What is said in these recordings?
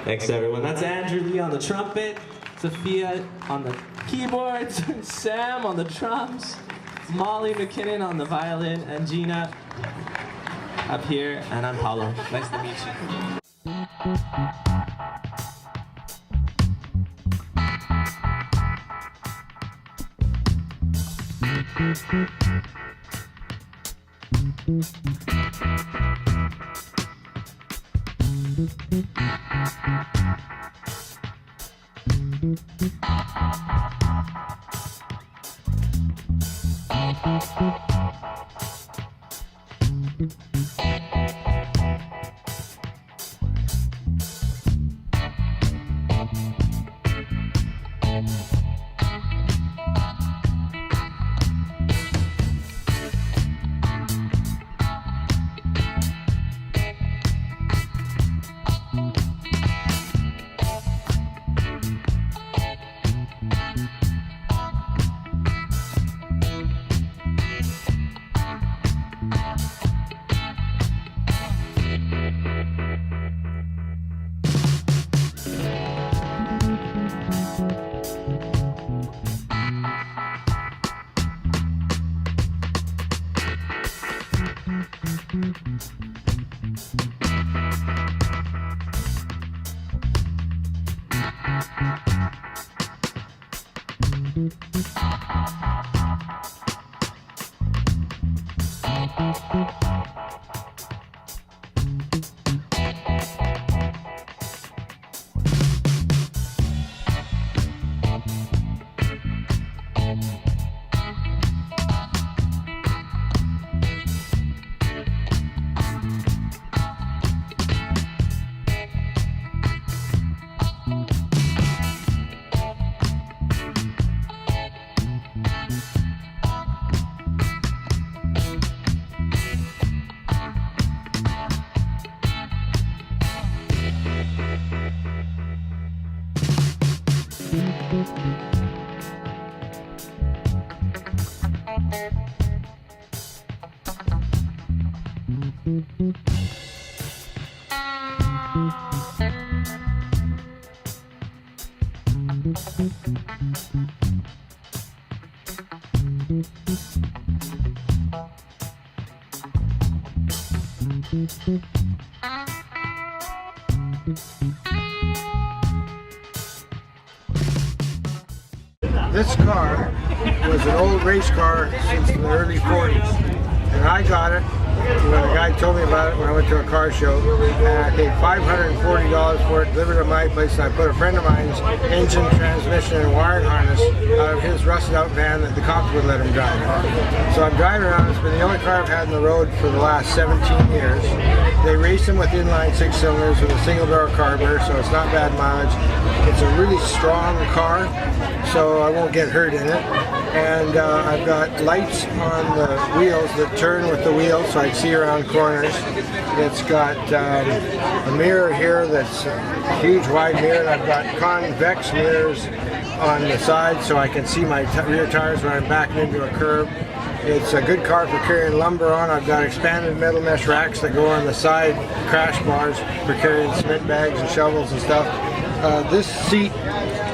Thanks everyone. That's Andrew Lee on the trumpet, Sophia on the keyboards, Sam on the drums, Molly McKinnon on the violin, and Gina up here, and I'm Paulo. Nice to meet This car was an old race car since the early 40s, and I got it when a guy told me about it when I went to a car show, and I paid $540 for it, delivered to my place, and I put a friend of mine's engine, transmission, and wiring harness out of his rusted out van that the cops would let him drive. So I'm driving around. It's been the only car I've had on the road for the last 17 years. They race them with inline 6 cylinders with a single barrel carburetor, so it's not bad mileage. It's a really strong car, so I won't get hurt in it. And I've got lights on the wheels that turn with the wheels so I can see around corners. It's got a mirror here that's a huge wide mirror, and I've got convex mirrors on the side so I can see my rear tires when I'm backing into a curb. It's a good car for carrying lumber on. I've got expanded metal mesh racks that go on the side crash bars for carrying cement bags and shovels and stuff. This seat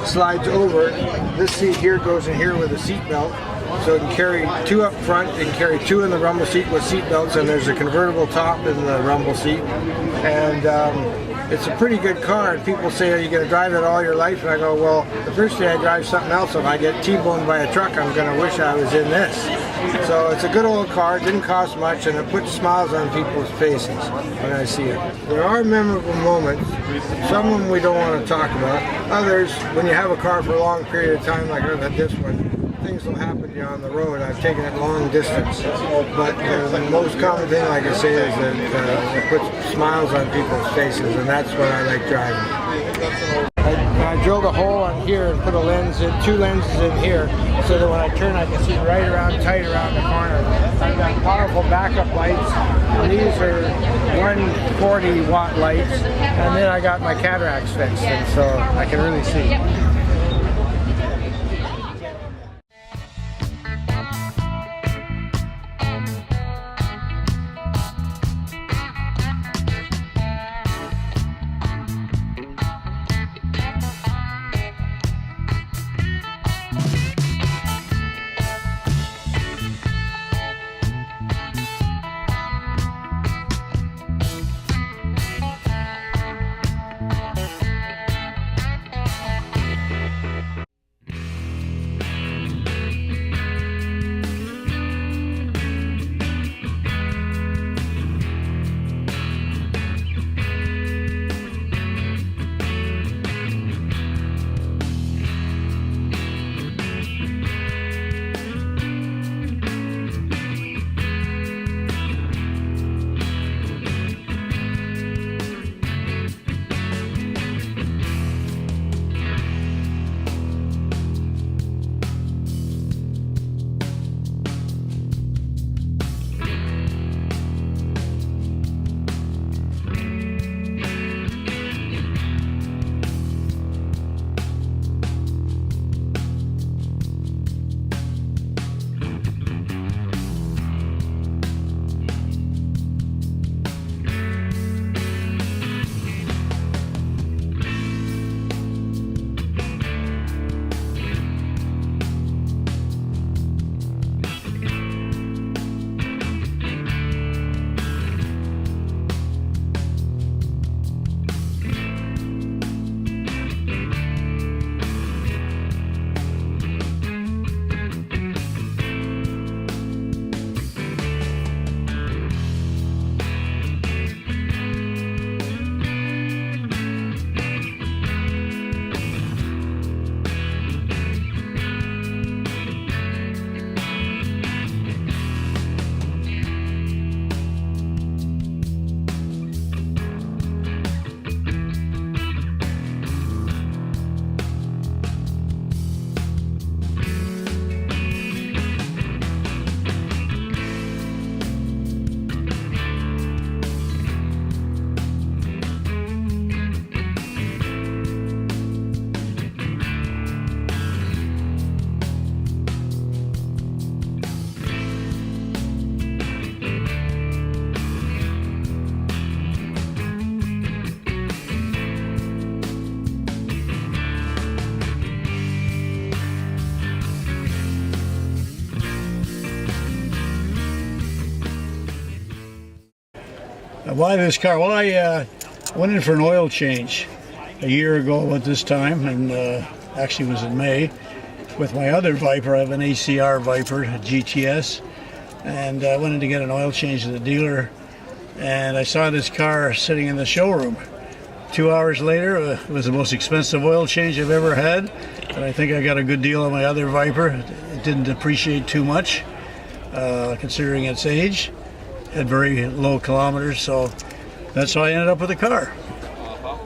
slides over. This seat here goes in here with a seat belt, so it can carry 2 up front, it can carry 2 in the rumble seat with seat belts, and there's a convertible top in the rumble seat. And it's a pretty good car, and people say, are you going to drive it all your life? And I go, well, the first day I drive something else, if I get T-boned by a truck, I'm going to wish I was in this. So it's a good old car, it didn't cost much, and it puts smiles on people's faces when I see it. There are memorable moments, some of them we don't want to talk about. Others, when you have a car for a long period of time, like this one, things will happen to you on the road. I've taken it long distance, but the most common thing, like I say, is that it puts smiles on people's faces, and that's what I like driving. I drilled a hole on here and put a lens in, 2 lenses in here, so that when I turn I can see right around, tight around the corner. I've got powerful backup lights. These are 140 watt lights, and then I got my cataracts fixed, and so I can really see. Why this car? Well, I went in for an oil change a year ago at this time, and actually it was in May, with my other Viper. I have an ACR Viper, a GTS, and I went in to get an oil change at the dealer, and I saw this car sitting in the showroom. 2 hours later, it was the most expensive oil change I've ever had, and I think I got a good deal on my other Viper. It didn't depreciate too much, considering its age. Had very low kilometers, so that's how I ended up with the car.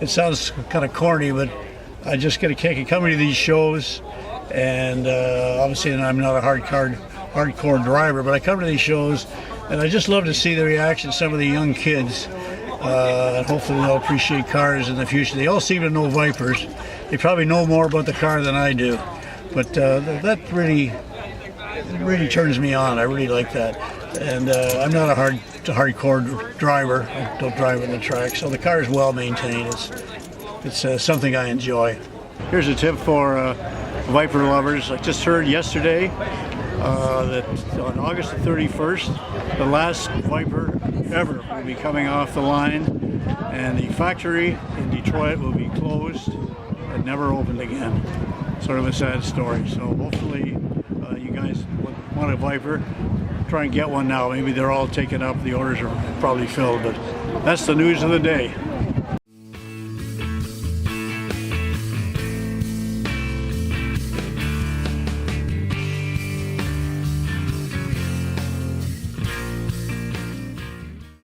It sounds kind of corny, but I just get a kick of coming to these shows, and obviously I'm not a hardcore driver, but I come to these shows, and I just love to see the reaction of some of the young kids, and hopefully they'll appreciate cars in the future. They all seem to know Vipers. They probably know more about the car than I do, but that really turns me on. I really like that. And I'm not a hardcore driver. I don't drive on the track, so the car is well maintained. It's something I enjoy. Here's a tip for Viper lovers. I just heard yesterday that on August the 31st, the last Viper ever will be coming off the line, and the factory in Detroit will be closed and never opened again. Sort of a sad story. So hopefully you guys want a Viper, try and get one now. Maybe they're all taken up, the orders are probably filled, but that's the news of the day.